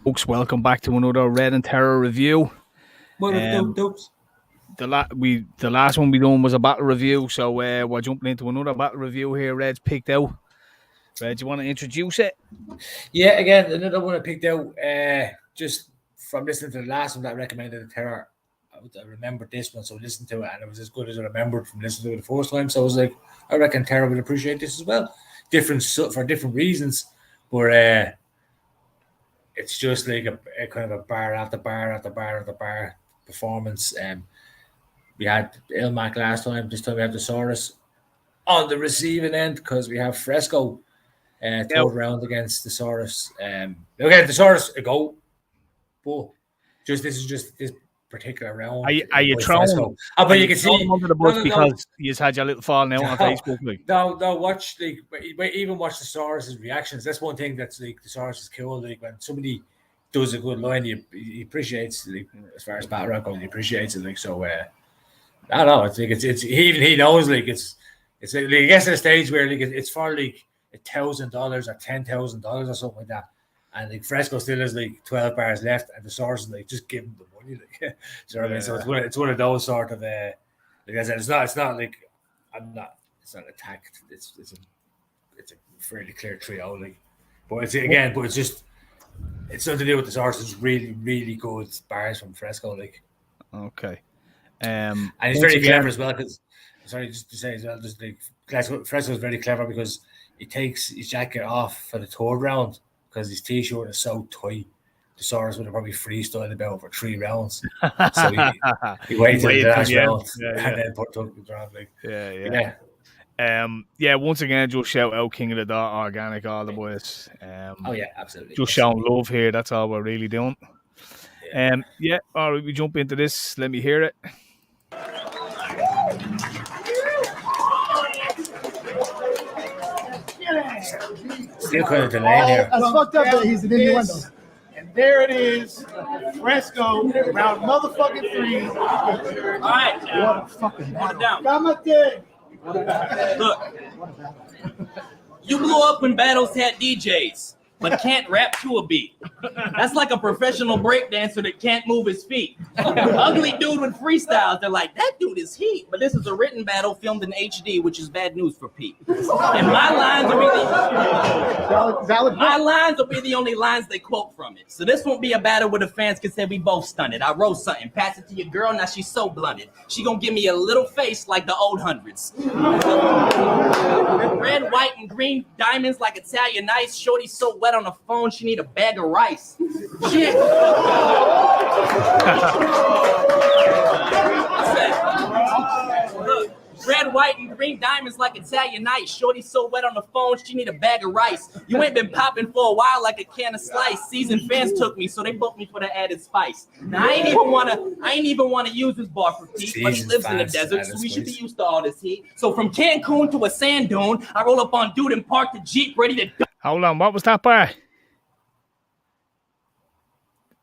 Folks, welcome back to another Red and Terror review. The last one we done was a battle review, so we're jumping into another battle review here. Red's picked out. Red, do you want to introduce it? Yeah, again, another one I picked out just from listening to the last one that I recommended, the Tera. I remembered this one, so I listened to it, and it was as good as I remembered from listening to it the first time. So I was like, I reckon Tera would appreciate this as well. For different reasons, but it's just like a kind of a bar after bar after bar after bar performance. We had Ilmac last time. This time we have the Saurus on the receiving end because we have Fresco third round against the Saurus. Okay, the Saurus a go, but this is this particular round. Are you throwing? But you can see under the bus because you just had your little fall now on Facebook. Like. No, watch even watch the Saurus' reactions. That's one thing that's like the Saurus is cool. Like when somebody does a good line, he appreciates. Like, as far as battle rap goes, he appreciates it. Like so, I don't know. I think it's even he knows like it's like, I guess at a stage where like it's for like $1,000 or $10,000 or something like that. And like Fresco still has like 12 bars left, and the Saurus is like just give him the money. Like, so I mean, so it's one of those sort of like I said, it's not like it's not attacked. It's a fairly clear trio. Like, but it's just it's something to do with the Saurus. It's really really good bars from Fresco. Like, okay, and he's very clever as well. Because sorry, just to say as well, just like Fresco is very clever because he takes his jacket off for the third round. Because his t-shirt is so tight, the Sauras would have probably freestyled about for 3 rounds. So he waited till the last round and then put the round. Like, once again, just shout out King of the Dot, Organic, all the boys. Absolutely. Just showing love here. That's all we're really doing. All right, we jump into this. Let me hear it. Still kind of delayed here. That's fucked up that he's an innuendo. And there it is, Fresco, round motherfucking 3. All right, what a fucking battle. Down. Got my thing. Look, you blew up when battles had DJs, but can't rap to a beat. That's like a professional breakdancer that can't move his feet. Ugly dude with freestyles, they're like, that dude is heat. But this is a written battle filmed in HD, which is bad news for Pete. And my lines will be the only lines they quote from it. So this won't be a battle where the fans can say we both stunted. I wrote something, pass it to your girl, now she's so blunted. She gonna give me a little face like the old hundreds. Red, white, and green diamonds like Italian ice. Shorty so wet on the phone, she need a bag of rice. Shit. Look, red, white, and green diamonds like Italian ice. Shorty so wet on the phone, she need a bag of rice. You ain't been popping for a while like a can of slice. Seasoned fans took me, so they booked me for the added spice. Now I ain't even wanna use this bar for Pete, but he lives in the desert, so we should be used to all this heat. So from Cancun to a sand dune, I roll up on dude and park the Jeep ready to. Hold on, what was that bar?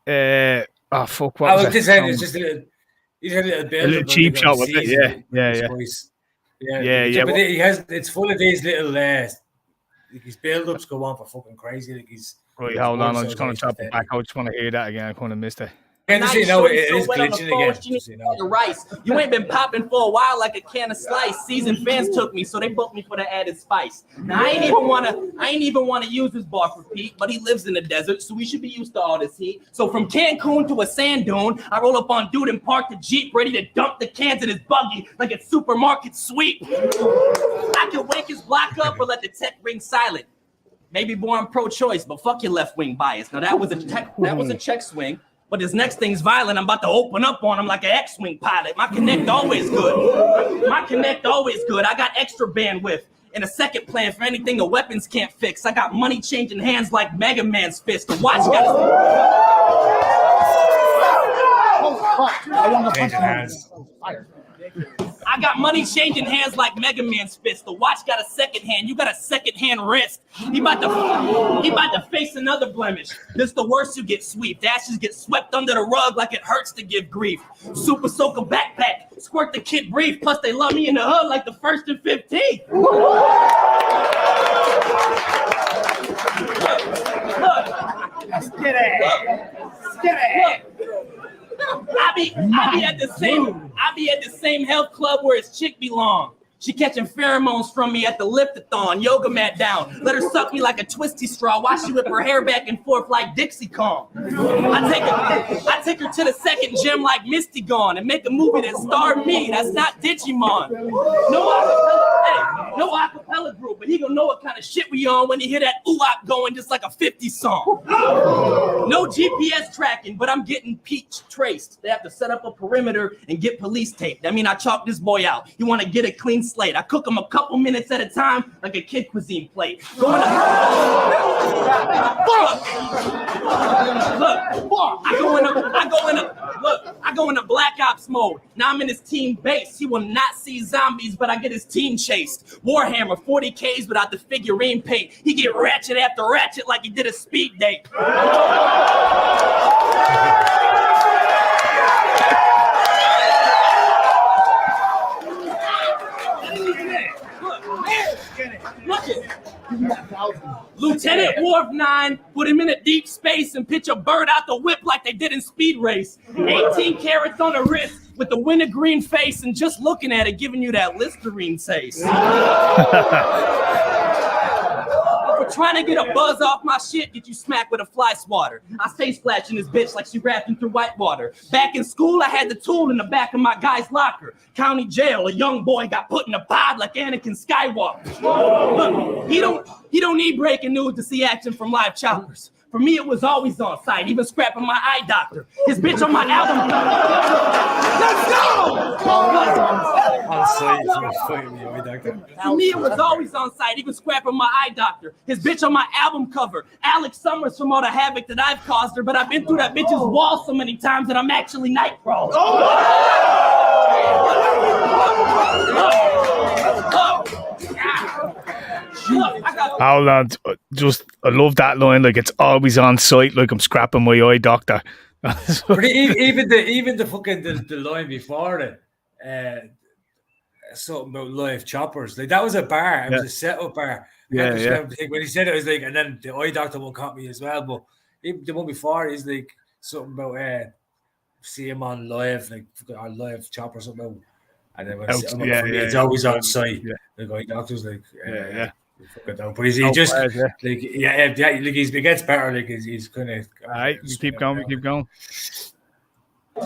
Fuck! What I was was just saying, it's just a little bit. A little cheap shot, was it? Yeah. But it's full of these little his build-ups go on for fucking crazy. Like right. Hold on, I'm just gonna chop it back. I just want to hear that again. I kind of missed it. And just, it is glitching again. Rice. You ain't been popping for a while like a can of slice. Seasoned fans took me, so they booked me for the added spice. Now I ain't even wanna use this bar for Pete, but he lives in the desert, so we should be used to all this heat. So from Cancun to a sand dune, I roll up on dude and park the Jeep ready to dump the cans in his buggy like a supermarket sweep. I can wake his block up or let the tech ring silent. Maybe born pro-choice, but fuck your left-wing bias. Now that was a check swing. But this next thing's violent. I'm about to open up on him like an X-Wing pilot. My connect always good. I got extra bandwidth and a second plan for anything the weapons can't fix. I got money changing hands like Mega Man's fist. The watch got I got money changing hands like Mega Man's fist. The watch got a second hand. You got a second hand wrist. He about to face another blemish. This the worst you get sweep. Ashes get swept under the rug like it hurts to give grief. Super soaker backpack. Squirt the kid brief. Plus they love me in the hood like the 1st and 15th. Get it. Get it. I be at the same health club where his chick belong. She catching pheromones from me at the lift-a-thon, yoga mat down. Let her suck me like a twisty straw. Watch she whip her hair back and forth like Dixie Kong. I take her to the second gym like Misty Gone and make a movie that starred me. That's not Digimon. No acapella group, but he gonna know what kind of shit we on when he hear that ooh-op going just like a 50 song. No GPS tracking, but I'm getting peach traced. They have to set up a perimeter and get police tape. That mean I chalk this boy out. You want to get a clean slate. I cook him a couple minutes at a time like a kid cuisine plate. I go into Black Ops mode. Now I'm in his team base. He will not see zombies, but I get his team chased. Warhammer, 40Ks without the figurine paint. He get ratchet after ratchet like he did a speed date. Look it. Lieutenant Wharf 9 put him in a deep space and pitch a bird out the whip like they did in Speed Race. 18 carats on the wrist with the wintergreen face and just looking at it giving you that Listerine taste. For trying to get a buzz off my shit, get you smacked with a fly swatter. I stay splashing this bitch like she wrapped through white water. Back in school, I had the tool in the back of my guy's locker. County jail, a young boy got put in a pod like Anakin Skywalker. Look, he don't need breaking news to see action from live choppers. For me, it was always on site, even scrapping my eye doctor. His bitch on my album. Let's go! On site, For me, it was always on site, even scrapping my eye doctor. His bitch on my album cover. Alex Summers from all the havoc that I've caused her, but I've been through that bitch's wall so many times that I'm actually Nightcrawler. Hold on, I love that line. Like it's always on site. Like I'm scrapping my eye doctor. But even the fucking the line before it, something about live choppers. Like that was a bar. It was a setup bar. Yeah. When he said it, was like, and then the eye doctor won't caught me as well. But even the one before is like something about see him on live, like on live chopper or something. And then it's always on site. Yeah. The eye doctor's like but he's just like he gets better. Like he's kind of. All right, you keep going.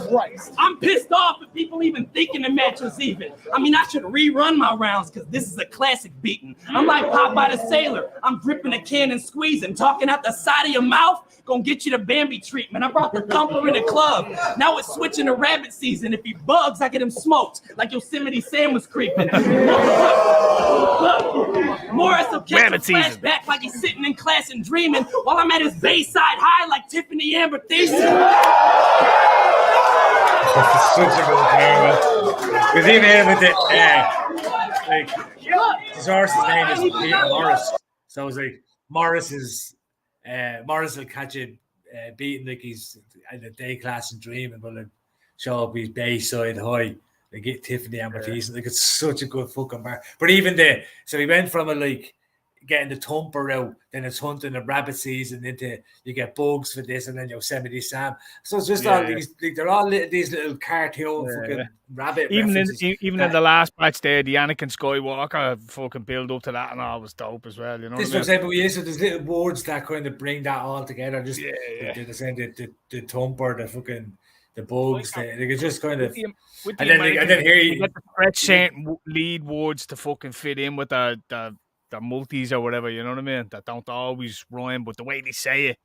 Christ. I'm pissed off if people even thinking the match was even. I mean, I should rerun my rounds because this is a classic beating. I'm like Popeye the Sailor. I'm gripping a can and squeezing, talking out the side of your mouth. Gonna get you the Bambi treatment. I brought the thumper in the club. Now it's switching to rabbit season. If he bugs, I get him smoked like Yosemite Sam was creeping. Look, Morris will catch a flashback like he's sitting in class and dreaming while I'm at his Bayside High like Tiffany Amber Thiessen. Such a good player, because even him with it, like Saurus' name is Peter Morris, so it's like Morris will catch him beating like he's in a day class and dreaming, but like show up his Bayside High, they get Tiffany Amber Thiessen. Like it's such a good fucking bar. But even so he went from like getting the thumper out, then it's hunting and rabbit season into you get bugs for this and then Yosemite Sam. So it's just all these like, they're all these little cartoon fucking rabbit even references. in the last match there, the Anakin Skywalker fucking build up to that and all was dope as well, you know. This looks like so there's little words that kind of bring that all together. Just they're saying the thumper, the fucking the bugs, like it's just kind of and then here you get the stretch lead words to fucking fit in with the multis or whatever, you know what I mean? That don't always rhyme, but the way they say it,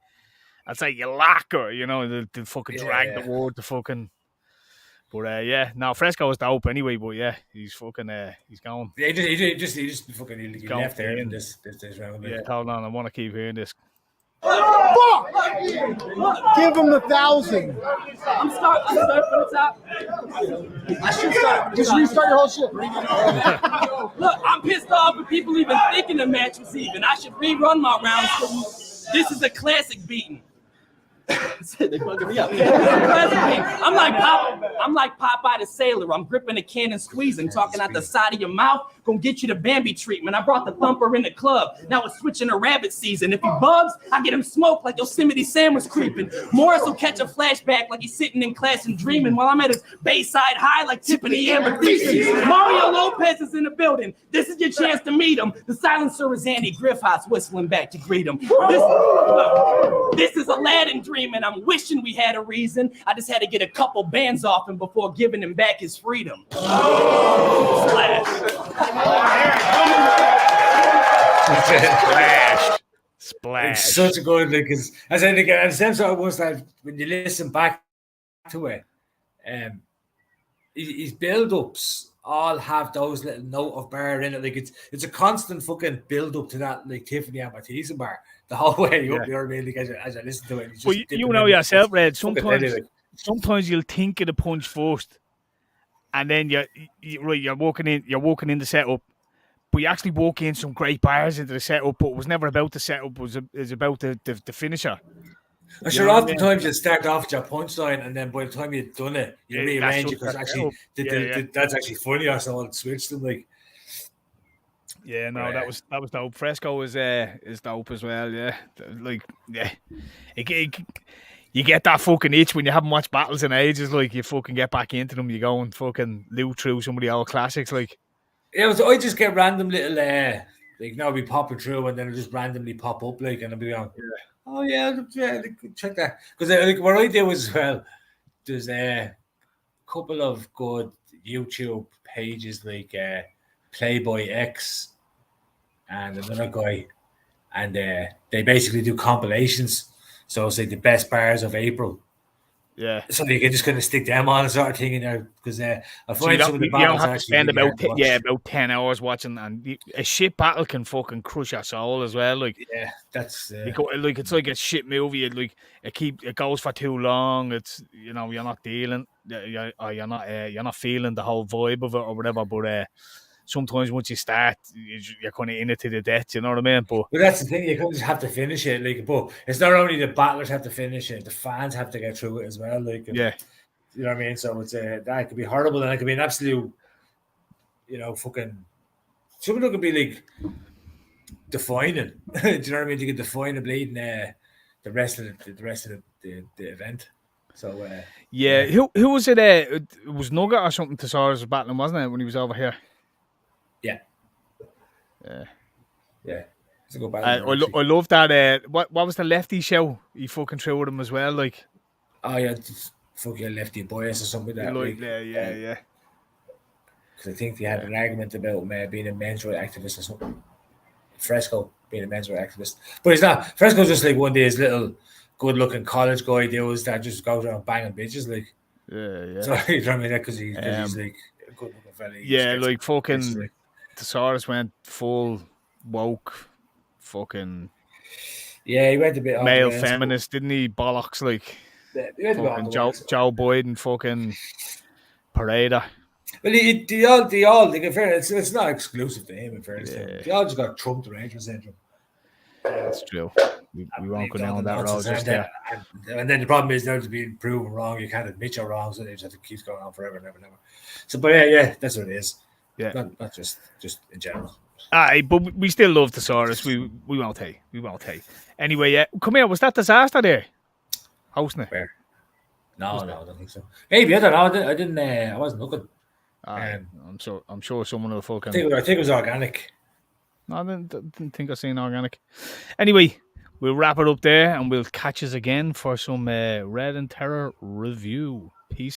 I'd say you lacker, you know, they fucking drag the word to fucking. But no, Fresco was dope anyway. But he's fucking he's gone. Yeah, he just fucking he left there in this round. Yeah, hold on, I want to keep hearing this. Fuck! Give him the 1,000. I'm starting from the top. I should start. Just restart your whole shit. Look, I'm pissed off if people even thinking the match was even. I should rerun my rounds. This is a classic beating. They fucking me up. I'm like Popeye the Sailor. I'm gripping a can and squeezing, talking out the side of your mouth. Gonna get you the Bambi treatment. I brought the thumper in the club. Now it's switching to rabbit season. If he bugs, I get him smoked like Yosemite Sam was creeping. Morris will catch a flashback like he's sitting in class and dreaming while I'm at his Bayside High like Tiffany Amber Thiessen. Mario Lopez is in the building. This is your chance to meet him. The silencer is Andy Griffiths whistling back to greet him. This is Aladdin dreaming. I'm wishing we had a reason. I just had to get a couple bands off him before giving him back his freedom. Splash. It's such a good, like, because as I think, and the same sort of was that when you listen back to it, his build-ups all have those little note of bar in it. Like it's a constant fucking build-up to that, like Tiffany and Matisse bar the whole way up. You know what I mean? Like as I listen to it, well, you know yourself, Red. Sometimes you'll think of the punch first, and then you're walking in the setup. But you actually walk in some great bars into the setup, but it was never about the setup. It was about the finisher. I'm sure oftentimes you start off with your punchline, and then by the time you've done it, you rearrange it because actually that's actually funnier. So I'll switch them like. Yeah, no, that was dope. Fresco is dope as well. Yeah, you get that fucking itch when you haven't watched battles in ages. Like you fucking get back into them, you go and fucking loot through some of the old classics. Like. Yeah, I just get random little like now be popping through and then it'll just randomly pop up like and I'll be going, oh yeah, check that. Because like what I do as well, there's a couple of good YouTube pages like Playboy X and another guy, and they basically do compilations. So it's like the best bars of April. Yeah, so you can just kind of stick them on and sort of thing in there because I find some of the battles actually spend about 10 hours watching, and a shit battle can fucking crush your soul as well. Like that's like it's like a shit movie. Like it goes for too long. It's you're not dealing, you're not feeling the whole vibe of it or whatever. But sometimes once you start, you're kind of in it to the death. You know what I mean? But that's the thing. You can't just have to finish it. Like, but it's not only the battlers have to finish it; the fans have to get through it as well. Like, you know what I mean. So it's that could be horrible, and it could be an absolute, fucking. Some of them could be like defining. Do you know what I mean? You could define a bleeding the rest of the event. So who was it? It was Nugget or something. To Sauras battling, wasn't it, when he was over here? Yeah. It's a good battle. I love that. What was the lefty show? He fucking threw with him as well. Like, oh yeah, fuck your lefty boys or something like that. Yeah. Because I think they had an argument about being a men's rights activist or something. Fresco being a men's rights activist, but he's not. Fresco's just like one of these little good-looking college guy dudes that just goes around banging bitches. Like, So you know what I mean? Because he's like a good-looking fella. Yeah, like fucking. Thesaurus went full woke, fucking. Yeah, he went a bit male feminist, didn't he? Bollocks, like. Fucking Joe Biden, fucking Parada. Well, they all. Like, in fairness, it's not exclusive to him. In fairness, they all just got Trump derangement syndrome. That's true. We won't go down that road just there. And then the problem is now to be proven wrong, you can't admit you're wrong, so they just have to keep going on forever, never. So, but yeah, that's what it is. Yeah, not just in general. Aye, but we still love Thesaurus. We won't take. Anyway, come here. Was that Disaster there? Hosting it? Where? No, I don't think so. Maybe I don't know. I didn't. I wasn't looking. I'm sure someone will fucking. I think it was organic. No, I didn't think I seen organic. Anyway, we'll wrap it up there, and we'll catch us again for some Red and Tera review.